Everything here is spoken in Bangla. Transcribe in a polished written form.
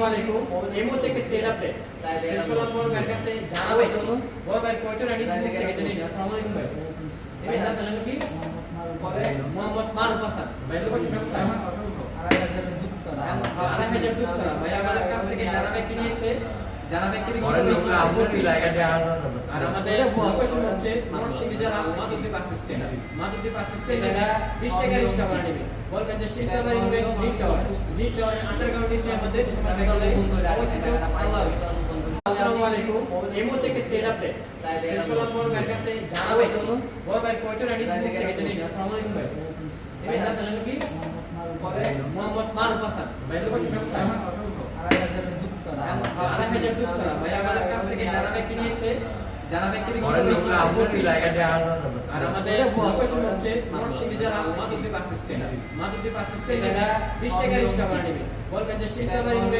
আলাইকুম। এই মুহূর্তে একটা সেট আপে সেট করলাম বড় ভাইয়ের কাছে জানাবে বড় ভাই কোচের আইডি থেকে জেনে নিন। আসসালামু আলাইকুম ভাই। ভাই নাম জানেন কি? মোহাম্মদ মারুফ হাসান। ভাই লোকেশন কোথায়? 2500 দুধ করা। ভাই আমাদের কাছ থেকে যারা ব্যক্তি নিয়েছে যারা ব্যক্তি আর আমাদের লোকেশন হচ্ছে নরসিংদী জেলা মাধবদী বাস স্ট্যান্ড। মাধবদী বাস স্ট্যান্ডে 20 টাকা রিক্সা ভাড়া নেবে। বলবেন যে শিল্পাবাড়ি নেবে লিফট টাওয়ার। লিফট টাওয়ারের আন্ডারগ্রাউন্ড নিচে আমাদের সুপার মেগালে অবস্থিত। আল্লাহ হাফেজ। আসসালামু আলাইকুম। এই মুহূর্তে একটা সেট আপে সেট করলাম বড় ভাইয়ের কাছে জানাবে বড় ভাই কোচের আইডি থেকে জেনে নিন। আসসালামু আলাইকুম ভাই। ভাই নাম জানেন কি? মোহাম্মদ মারুফ হাসান। ভাই লোকেশন কোথায়? 2500 দুধ করা। ভাই আমাদের কাছ থেকে যারা ব্যক্তি নিয়েছে যারা ব্যক্তি আর আমাদের লোকেশন হচ্ছে নরসিংদী জেলা মাধবদী বাস স্ট্যান্ড। মাধবদী বাস স্ট্যান্ডে 20 টাকা রিক্সা ভাড়া নেবে। বলবেন যে শিল্পাবাড়ি